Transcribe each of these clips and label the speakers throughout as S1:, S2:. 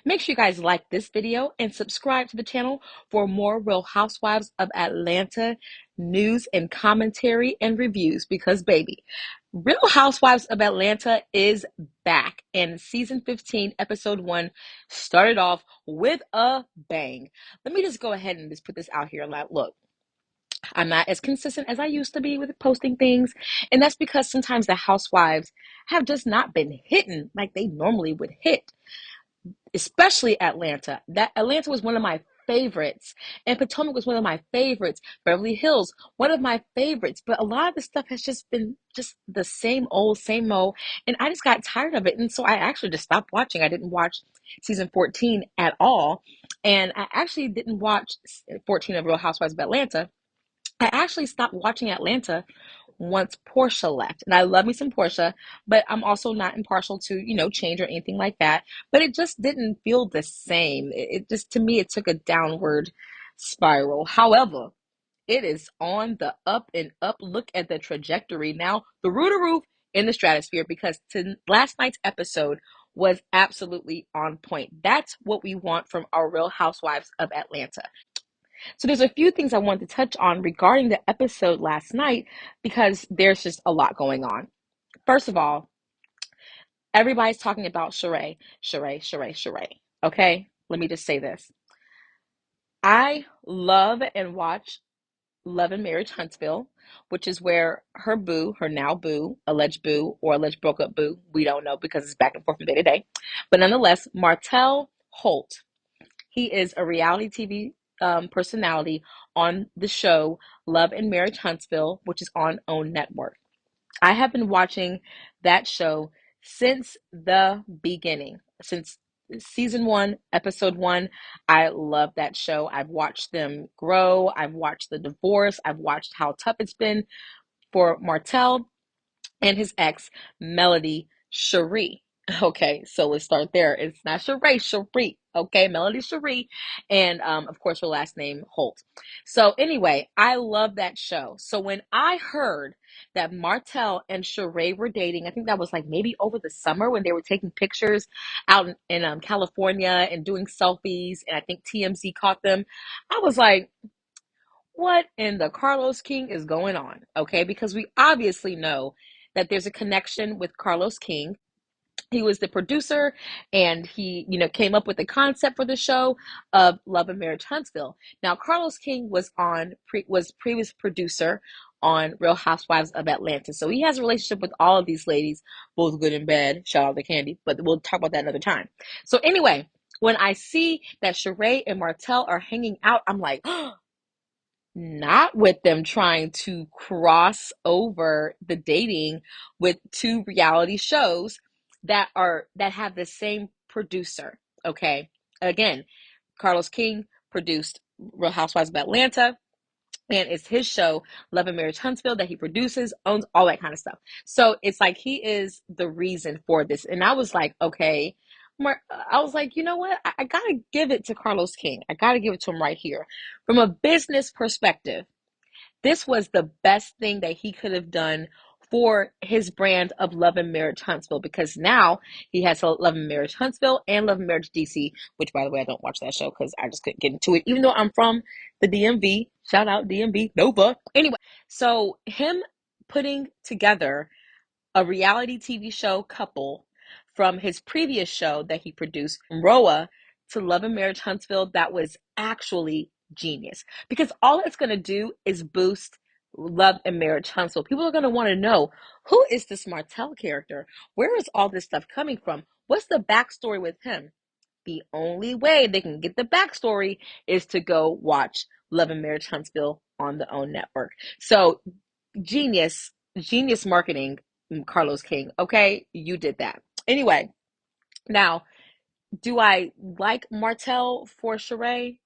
S1: Make sure you guys like this video and subscribe to the channel for more Real Housewives of Atlanta news and commentary and reviews because, baby, Real Housewives of Atlanta is back, and season 15, episode 1 started off with a bang. Let me just go ahead and just put this out here. Like, look, I'm not as consistent as I used to be with posting things, and that's because sometimes the housewives have just not been hitting like they normally would hit, especially Atlanta. That Atlanta was one of my favorites, and Potomac was one of my favorites. Beverly Hills, one of my favorites. But a lot of the stuff has just been just the same old, and I just got tired of it. And so I actually just stopped watching. I didn't watch season 14 at all, and I actually didn't watch 14 of Real Housewives of Atlanta. I actually stopped watching Atlanta once Portia left. And I love me some Portia, but I'm also not impartial to, change or anything like that. But it just didn't feel the same. It just, to me, it took a downward spiral. However, it is on the up and up. Look at the trajectory now, the roof in the stratosphere, because last night's episode was absolutely on point. That's what we want from our Real Housewives of Atlanta. So there's a few things I wanted to touch on regarding the episode last night because there's just a lot going on. First of all, everybody's talking about Sheree, Sheree. Okay, let me just say this. I love and watch Love and Marriage Huntsville, which is where her boo, her now boo, alleged boo, or alleged broke up boo, we don't know because it's back and forth from day to day. But nonetheless, Martell Holt, he is a reality TV personality on the show Love and Marriage Huntsville, which is on OWN Network. I have been watching that show since the beginning, since season 1, episode 1. I love that show. I've watched them grow. I've watched the divorce. I've watched how tough it's been for Martell and his ex, Melody Sheree. Okay, so let's start there. It's not Sheree. Okay, Melody Sheree, and of course her last name Holt. So anyway, I love that show. So when I heard that Martell and Sheree were dating, I think that was like maybe over the summer when they were taking pictures out in California and doing selfies, and I think TMZ caught them. I was like, what in the Carlos King is going on? Okay, because we obviously know that there's a connection with Carlos King. He was the producer, and he, came up with the concept for the show of Love and Marriage Huntsville. Now, Carlos King was previous producer on Real Housewives of Atlanta, so he has a relationship with all of these ladies, both good and bad. Shout out to Kandi, but we'll talk about that another time. So anyway, when I see that Sheree and Martell are hanging out, I'm like, not with them trying to cross over the dating with two reality shows that have the same producer. Okay, again, Carlos King produced Real Housewives of Atlanta, and it's his show Love and Marriage Huntsville that he produces, owns, all that kind of stuff. So it's like he is the reason for this. And I was like, okay, I was like, you know what, I gotta give it to Carlos King. I gotta give it to him right here. From a business perspective, this was the best thing that he could have done for his brand of Love and Marriage Huntsville, because now he has Love and Marriage Huntsville and Love and Marriage DC, which, by the way, I don't watch that show because I just couldn't get into it, even though I'm from the DMV. Shout out DMV Nova. Anyway, so him putting together a reality TV show couple from his previous show that he produced, RHOA, to Love and Marriage Huntsville, that was actually genius. Because all it's going to do is boost Love and Marriage Huntsville. People are going to want to know, who is this Martell character? Where is all this stuff coming from? What's the backstory with him? The only way they can get the backstory is to go watch Love and Marriage Huntsville on the OWN network. So genius marketing, Carlos King. Okay, you did that. Anyway, now, do I like Martell for Sheree?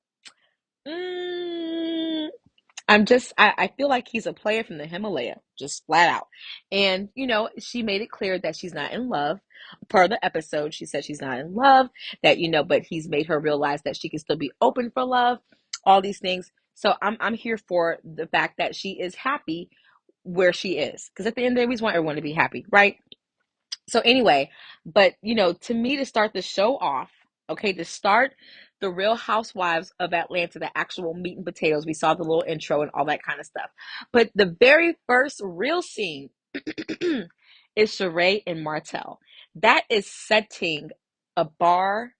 S1: Mm, I feel like he's a player from the Himalaya, just flat out. And, she made it clear that she's not in love. Per the episode, she said she's not in love, that, but he's made her realize that she can still be open for love, all these things. So I'm here for the fact that she is happy where she is. Because at the end of the day, we just want everyone to be happy, right? So anyway, but to me, to start the show off, Okay, to start the Real Housewives of Atlanta, the actual meat and potatoes. We saw the little intro and all that kind of stuff. But the very first real scene is Sheree and Martell. That is setting a bar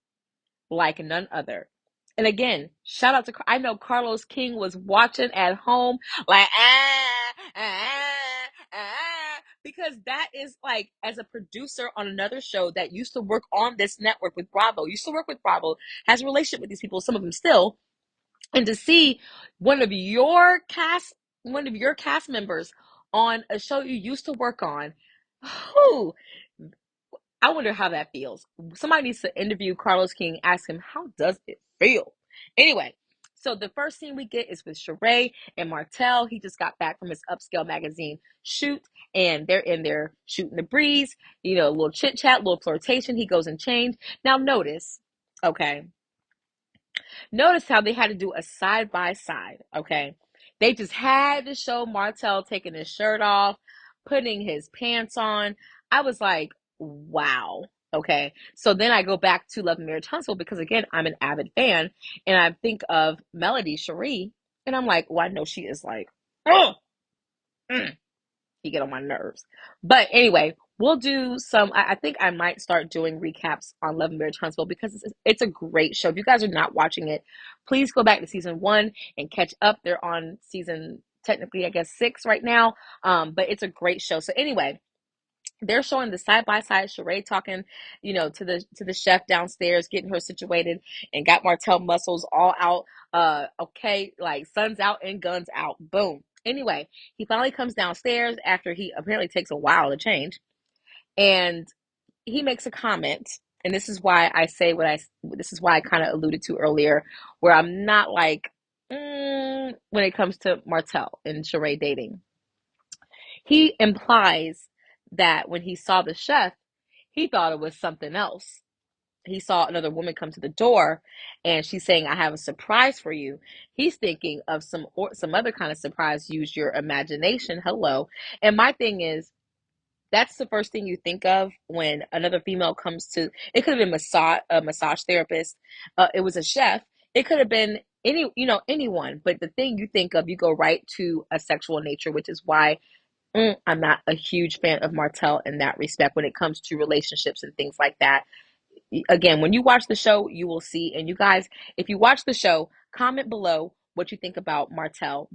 S1: like none other. And again, shout out to, I know Carlos King was watching at home like, because that is like, as a producer on another show that used to work on this network with Bravo, used to work with Bravo, has a relationship with these people, some of them still, and to see one of your cast members on a show you used to work on, who I wonder how that feels. Somebody needs to interview Carlos King, ask him, how does it feel? Anyway, so the first scene we get is with Sheree and Martell. He just got back from his Upscale magazine shoot, and they're in there shooting the breeze, a little chit chat, little flirtation. He goes and change. Now, okay, notice how they had to do a side by side, okay? They just had to show Martell taking his shirt off, putting his pants on. I was like, wow. Okay. So then I go back to Love and Marriage Huntsville because again, I'm an avid fan and I think of Melody Sheree and I'm like, well, I know she is like, oh, you get on my nerves. But anyway, we'll do some. I think I might start doing recaps on Love and Marriage Huntsville because it's a great show. If you guys are not watching it, please go back to season 1 and catch up. They're on season, technically, I guess 6 right now. But it's a great show. So anyway, they're showing the side by side Sheree talking, to the chef downstairs, getting her situated, and got Martell muscles all out. Okay, like sun's out and guns out. Boom. Anyway, he finally comes downstairs after he apparently takes a while to change, and he makes a comment. And this is why I say this is why I kind of alluded to earlier, where I'm not like, when it comes to Martell and Sheree dating. He implies that when he saw the chef, he thought it was something else. He saw another woman come to the door and she's saying, I have a surprise for you. He's thinking of some other kind of surprise. Use your imagination. Hello. And my thing is, that's the first thing you think of when another female comes to, it could have been a massage therapist. It was a chef. It could have been anyone, but the thing you think of, you go right to a sexual nature, which is why I'm not a huge fan of Martell in that respect when it comes to relationships and things like that. Again, when you watch the show, you will see. And you guys, if you watch the show, comment below what you think about Martell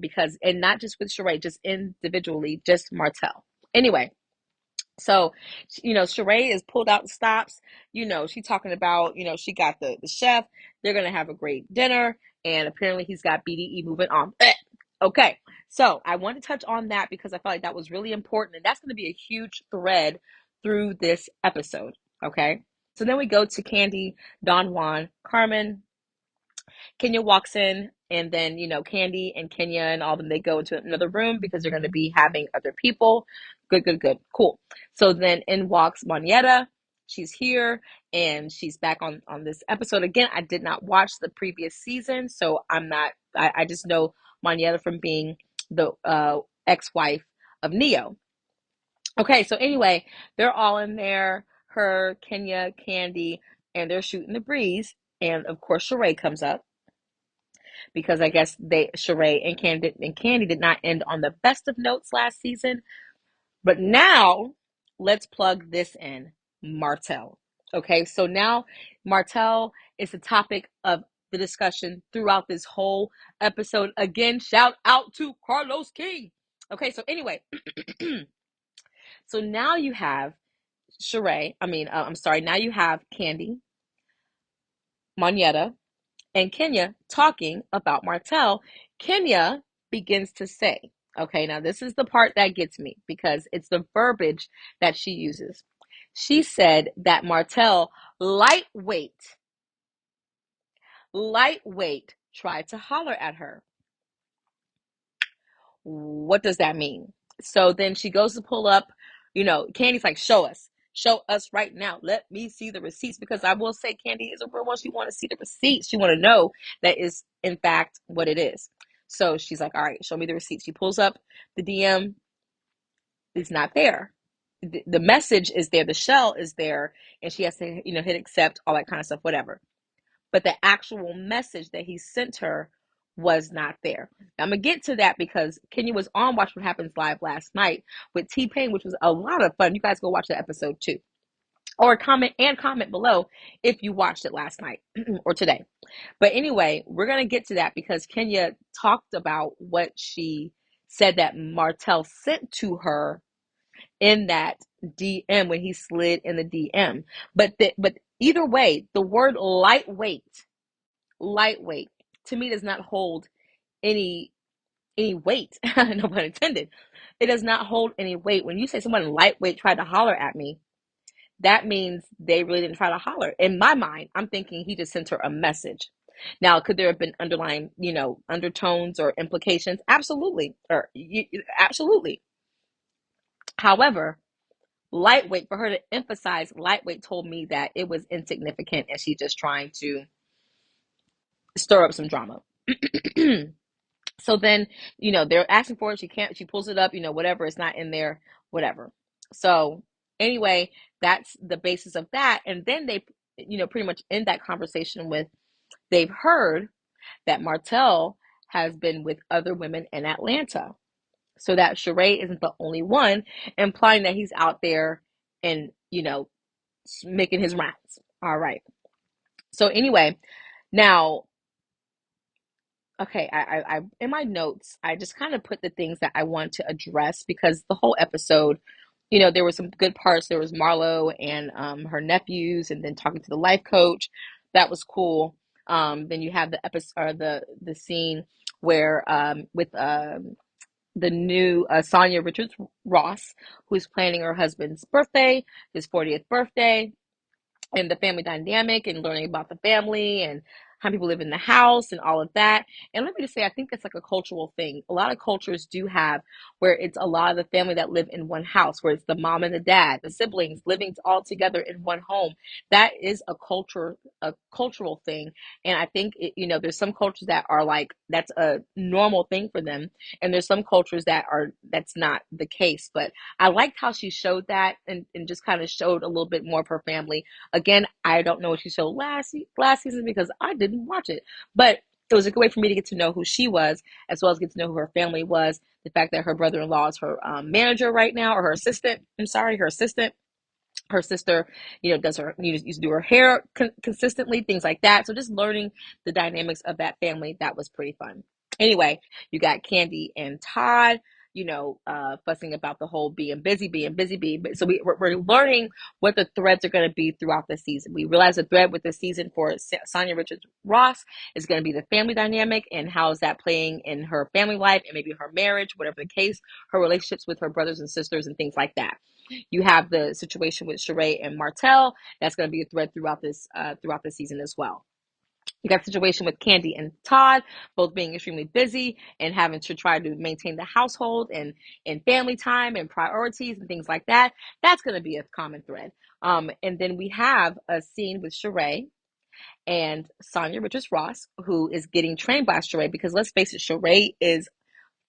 S1: and not just with Sheree, just individually, just Martell. Anyway, so, Sheree is pulled out the stops. She's talking about, she got the chef. They're going to have a great dinner. And apparently he's got BDE moving on. Okay. So I want to touch on that because I felt like that was really important. And that's going to be a huge thread through this episode. Okay. So then we go to Kandi, Don Juan, Carmen. Kenya walks in, and then, Kandi and Kenya and all of them, they go into another room because they're going to be having other people. Good, good, good. Cool. So then in walks Monietta. She's here and she's back on this episode. Again, I did not watch the previous season, so I just know Monietta from being the ex-wife of Neo. Okay, so anyway, they're all in there, her, Kenya, Kandi, and they're shooting the breeze. And of course, Sheree comes up because I guess Sheree and Kandi did not end on the best of notes last season. But now let's plug this in, Martell. Okay, so now Martell is the topic of the discussion throughout this whole episode. Again, shout out to Carlos King. Okay, so anyway, so now you have now you have Kandi, Monietta, and Kenya talking about Martell. Kenya begins to say, okay, now this is the part that gets me because it's the verbiage that she uses. She said that Martell lightweight tried to holler at her. What does that mean? So then she goes to pull up, Candy's like, show us right now. Let me see the receipts, because I will say Kandi is a real one. She want to see the receipts. She want to know that is in fact what it is. So she's like, all right, show me the receipts. She pulls up the DM. It's not there. The message is there. The shell is there. And she has to, hit accept, all that kind of stuff, whatever. but the actual message that he sent her was not there. Now, I'm gonna get to that because Kenya was on Watch What Happens Live last night with T-Pain, which was a lot of fun. You guys go watch that episode too, or comment below if you watched it last night or today. But anyway, we're gonna get to that because Kenya talked about what she said that Martell sent to her in that DM when he slid in the DM. But either way, the word lightweight to me does not hold any weight. No pun intended. It does not hold any weight. When you say someone lightweight tried to holler at me, that means they really didn't try to holler. In my mind, I'm thinking he just sent her a message. Now, could there have been underlying, undertones or implications? Absolutely, absolutely. However, lightweight, for her to emphasize lightweight, told me that it was insignificant and she's just trying to stir up some drama. So then, they're asking for it. She pulls it up, whatever. It's not in there, whatever. So anyway, that's the basis of that. And then they, pretty much end that conversation with, they've heard that Martell has been with other women in Atlanta. So that Sheree isn't the only one, implying that he's out there and, making his rounds. All right. So anyway, now, okay, I in my notes, I just kind of put the things that I want to address because the whole episode, there were some good parts. There was Marlo and her nephews, and then talking to the life coach. That was cool. Then you have the episode or the scene where with the new Sonia Richards Ross, who's planning her husband's birthday, his 40th birthday, and the family dynamic and learning about the family and how people live in the house and all of that. And let me just say, I think it's like a cultural thing. A lot of cultures do have where it's a lot of the family that live in one house, where it's the mom and the dad, the siblings living all together in one home. That is a cultural thing. And I think, there's some cultures that are like, that's a normal thing for them. And there's some cultures that's not the case. But I liked how she showed that and just kind of showed a little bit more of her family. Again, I don't know what she showed last season because I didn't watch it, but it was a good way for me to get to know who she was, as well as get to know who her family was. The fact that her brother-in-law is her manager right now, or her assistant. I'm sorry, her assistant. Her sister, does her used to do her hair consistently, things like that. So just learning the dynamics of that family, that was pretty fun. Anyway, you got Kandi and Todd, fussing about the whole being busy, So we're learning what the threads are going to be throughout the season. We realize the thread with the season for Sonia Richards Ross is going to be the family dynamic and how is that playing in her family life and maybe her marriage, whatever the case, her relationships with her brothers and sisters and things like that. You have the situation with Sheree and Martell. That's going to be a thread throughout this season as well. You got the situation with Kandi and Todd, both being extremely busy and having to try to maintain the household and family time and priorities and things like that. That's going to be a common thread. And then we have a scene with Sheree and Sonia Richards Ross, who is getting trained by Sheree because let's face it, Sheree is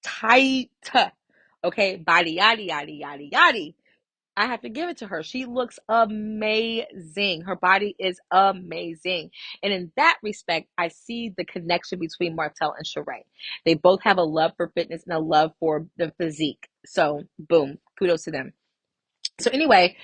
S1: tight. Okay, body yaddy yaddy yaddy yaddy. I have to give it to her. She looks amazing. Her body is amazing. And in that respect, I see the connection between Martell and Sheree. They both have a love for fitness and a love for the physique. So, boom, kudos to them. So anyway,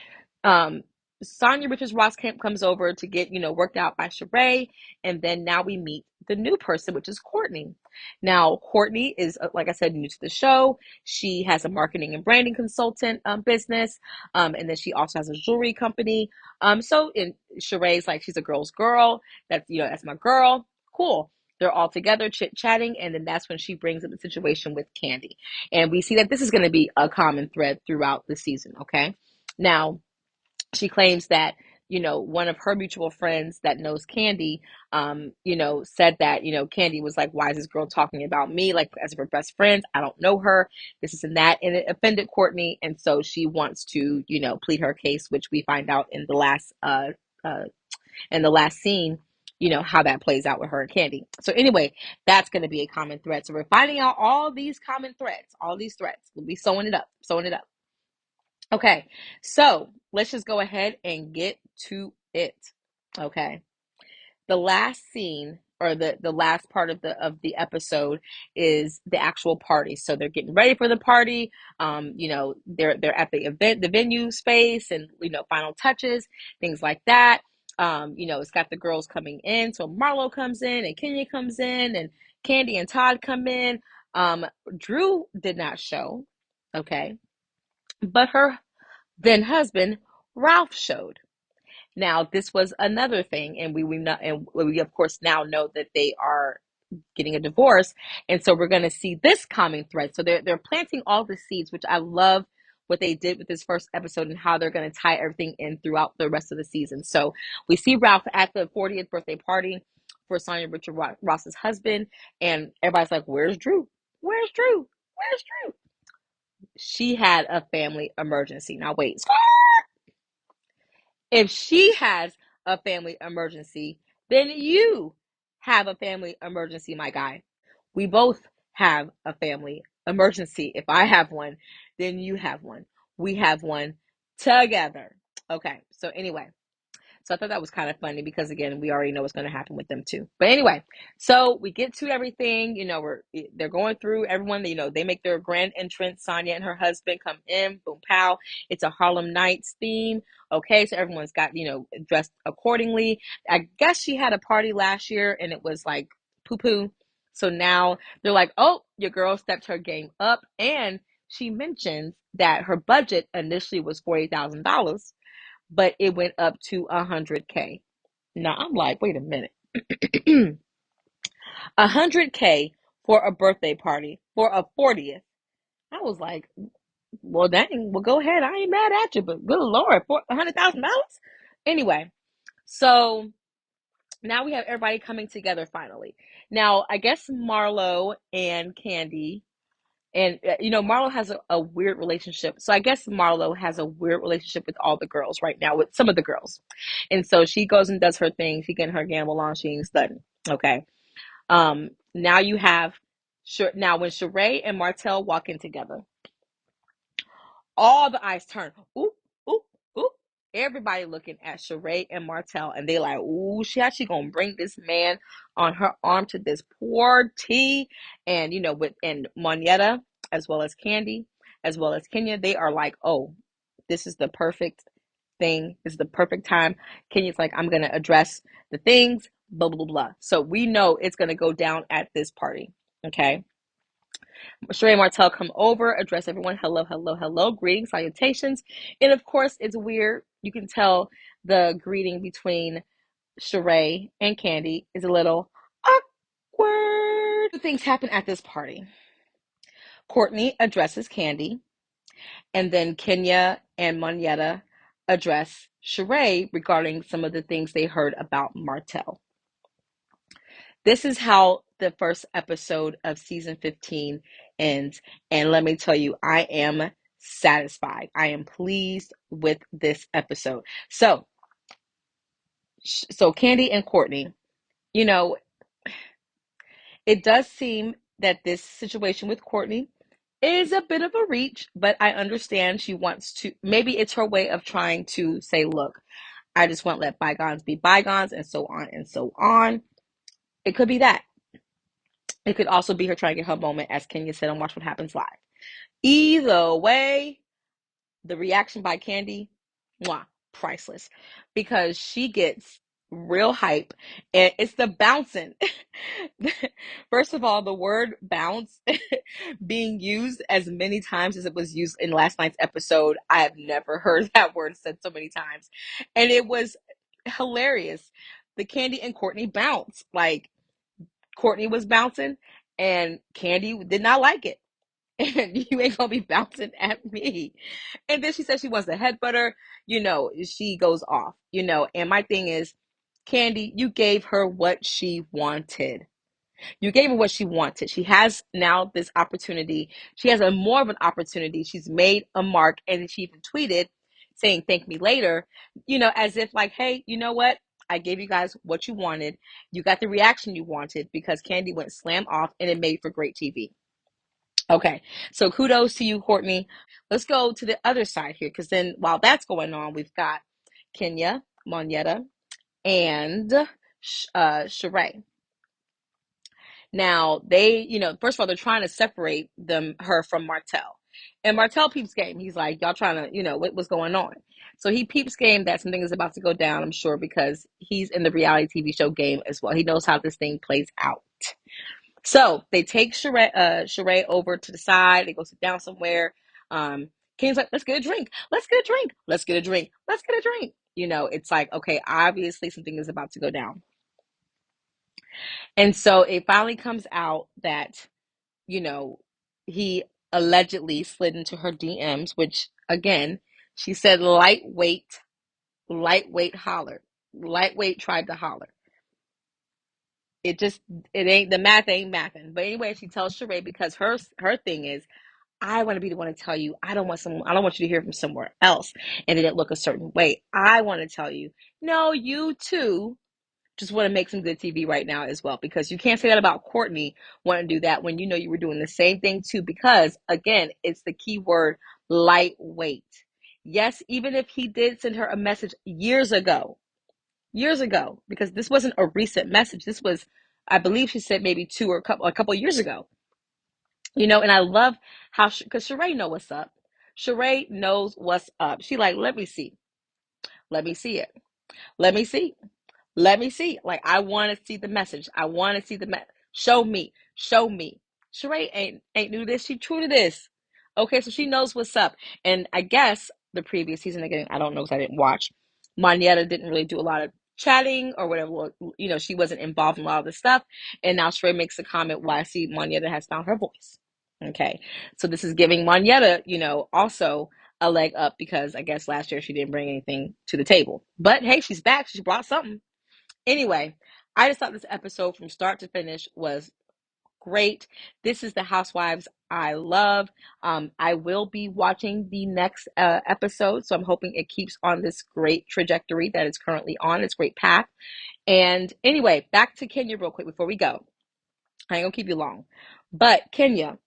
S1: um, Sonia Richards Ross comes over to get, worked out by Sheree. And then now we meet the new person, which is Courtney. Now, Courtney is, like I said, new to the show. She has a marketing and branding consultant business. And then she also has a jewelry company. So in Sheree's like, she's a girl's girl. That's my girl. Cool. They're all together chit-chatting, and then that's when she brings up the situation with Kandi. And we see that this is going to be a common thread throughout the season, okay? Now, she claims that, one of her mutual friends that knows Kandi, said that, Kandi was like, why is this girl talking about me? Like, as if we're best friends. I don't know her. This is and that. And it offended Courtney. And so she wants to, plead her case, which we find out in the last scene, how that plays out with her and Kandi. So anyway, that's going to be a common thread. So we're finding out all these common threads, all these threads. We'll be sewing it up. Okay, so let's just go ahead and get to it. Okay. the last scene, or the last part of the episode, is the actual party. So they're getting ready for the party. They're at the event, the venue space, and final touches, things like that. It's got the girls coming in. So Marlo comes in, and Kenya comes in, and Kandi and Todd come in. Drew did not show, okay, but her then husband Ralph showed. Now, this was another thing, and we know, and we of course now know that they are getting a divorce, and so we're going to see this common thread. So they're planting all the seeds, which I love what they did with this first episode and how they're going to tie everything in throughout the rest of the season. So we see Ralph at the 40th birthday party for Sonia Richard Ross's husband, and everybody's like, "Where's Drew? Where's Drew? Where's Drew?" She had a family emergency. Now wait. If she has a family emergency, then you have a family emergency, my guy. We both have a family emergency. If I have one, then you have one. We have one together. Okay, so anyway, so I thought that was kind of funny because, again, we already know what's going to happen with them too. But anyway, so we get to everything. They're going through everyone. They make their grand entrance. Sonia and her husband come in. Boom, pow. It's a Harlem Nights theme. Okay, so everyone's got dressed accordingly. I guess she had a party last year and it was like poo poo. So now they're like, oh, your girl stepped her game up, and she mentions that her budget initially was $40,000, but it went up to 100K. Now I'm like, wait a minute. 100K for a birthday party for a 40th. I was like, well, dang, well, go ahead. I ain't mad at you, but good Lord, for $100,000. Anyway, so now we have everybody coming together finally. Now, I guess Marlo and Kandi, and Marlo has a weird relationship. So I guess Marlo has a weird relationship with all the girls right now, with some of the girls. And so she goes and does her thing. She getting her gamble on. She ain't studying. Okay. Now you have, now when Sheree and Martell walk in together, all the eyes turn. Ooh, ooh, ooh. Everybody looking at Sheree and Martell, and they like, ooh, she actually gonna bring this man on her arm to this poor T. And and Monietta, as well as Kandi, as well as Kenya, they are like, oh, this is the perfect thing. This is the perfect time. Kenya's like, I'm gonna address the things, blah blah blah. So we know it's gonna go down at this party. Okay. Sheree and Martell come over, address everyone. Hello, hello, hello. Greetings, salutations. And of course, it's weird. You can tell the greeting between Sheree and Kandi is a little awkward. Two things happen at this party. Courtney addresses Kandi, and then Kenya and Monietta address Sheree regarding some of the things they heard about Martell. This is how the first episode of season 15 ends. And let me tell you, I am satisfied. I am pleased with this episode. So Kandi and Courtney, it does seem that this situation with Courtney is a bit of a reach, but I understand she wants to, maybe it's her way of trying to say, look, I just want to let bygones be bygones, and so on and so on. It could be that. It could also be her trying to get her moment, as Kenya said on Watch What Happens Live. Either way, the reaction by Kandi, mwah, priceless, because she gets real hype, and it's the bouncing. First of all, the word bounce being used as many times as it was used in last night's episode, I have never heard that word said so many times, and it was hilarious. The Kandi and Courtney bounce, like Courtney was bouncing, and Kandi did not like it. And you ain't gonna be bouncing at me. And then she says she wants to headbutt her. She goes off. And my thing is, Kandi, you gave her what she wanted. You gave her what she wanted. She has now this opportunity. She has a more of an opportunity. She's made a mark, and she even tweeted saying, thank me later, as if like, hey, you know what? I gave you guys what you wanted. You got the reaction you wanted because Kandi went slam off, and it made for great TV. Okay, so kudos to you, Courtney. Let's go to the other side here, because then while that's going on, we've got Kenya, Monietta, and Sheree. Now they, first of all, they're trying to separate her from Martell. And Martell peeps game. He's like, y'all trying to, what's going on? So he peeps game that something is about to go down, I'm sure, because he's in the reality TV show game as well. He knows how this thing plays out. So they take Sheree over to the side. They go sit down somewhere. Ken's like, let's get a drink. Let's get a drink. Let's get a drink. Let's get a drink. It's like, okay, obviously something is about to go down. And so it finally comes out that, he allegedly slid into her DMs, which again, she said lightweight hollered. Lightweight tried to holler. It ain't, the math ain't mathing. But anyway, she tells Sheree because her thing is, I want to be the one to tell you. I don't want you to hear from somewhere else and it didn't look a certain way. I want to tell you, no, you too just want to make some good TV right now as well, because you can't say that about Courtney wanting to do that when you were doing the same thing too, because again, it's the key word, lightweight. Yes, even if he did send her a message years ago, because this wasn't a recent message. This was, I believe she said maybe a couple years ago. And I love how, because Sheree know what's up. Sheree knows what's up. She like, let me see. Let me see it. Let me see. Let me see. Like, I want to see the message. I want to see the show me. Show me. Sheree ain't new to this. She true to this. Okay, so she knows what's up. And I guess the previous season, again, I don't know because I didn't watch. Monyetta didn't really do a lot of chatting or whatever. She wasn't involved in a lot of the stuff. And now Sheree makes a comment, well, I see Monyetta has found her voice. Okay, so this is giving Monyetta, also a leg up, because I guess last year she didn't bring anything to the table. But hey, she's back. She brought something. Anyway, I just thought this episode from start to finish was great. This is the Housewives I love. I will be watching the next episode, so I'm hoping it keeps on this great trajectory that it's currently on, this great path. And anyway, back to Kenya real quick before we go. I ain't gonna keep you long. But Kenya,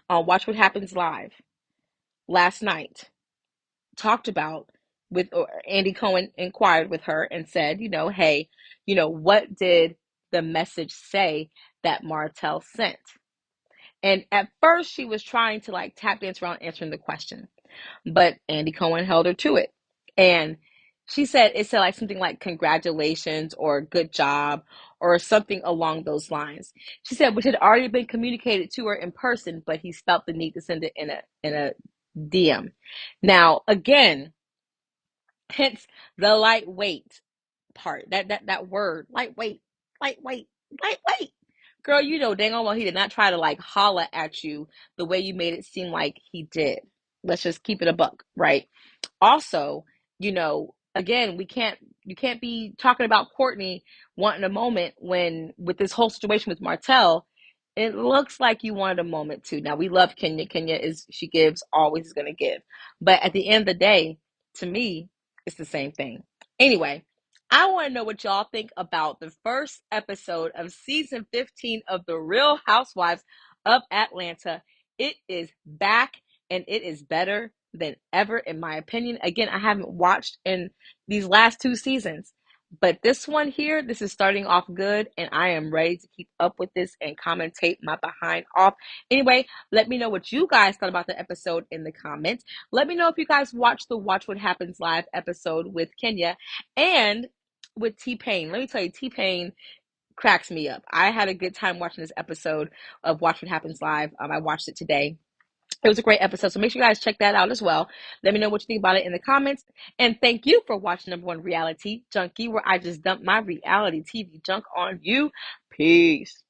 S1: on Watch What Happens Live last night, talked about with Andy Cohen inquired with her and said, hey, what did the message say that Martell sent? And at first she was trying to like tap dance around answering the question, but Andy Cohen held her to it. And she said, it said like something like congratulations or good job or something along those lines. She said, which had already been communicated to her in person, but he felt the need to send it in a DM. Now, again, hence the lightweight part. That word, lightweight, lightweight, lightweight. Girl, dang on well he did not try to like holla at you the way you made it seem like he did. Let's just keep it a buck, right? Also, again, you can't be talking about Courtney wanting a moment when with this whole situation with Martell, it looks like you wanted a moment too. Now we love Kenya. She gives, always is gonna give. But at the end of the day, to me, it's the same thing. Anyway, I want to know what y'all think about the first episode of season 15 of The Real Housewives of Atlanta. It is back and it is better than ever, in my opinion. Again, I haven't watched in these last two seasons, but this one here, this is starting off good, and I am ready to keep up with this and commentate my behind off. Anyway, let me know what you guys thought about the episode in the comments. Let me know if you guys watched the Watch What Happens Live episode with Kenya and with T-Pain. Let me tell you, T-Pain cracks me up. I had a good time watching this episode of Watch What Happens Live. I watched it today. It was a great episode, so make sure you guys check that out as well. Let me know what you think about it in the comments. And thank you for watching number one Reality Junkie, where I just dump my reality TV junk on you. Peace.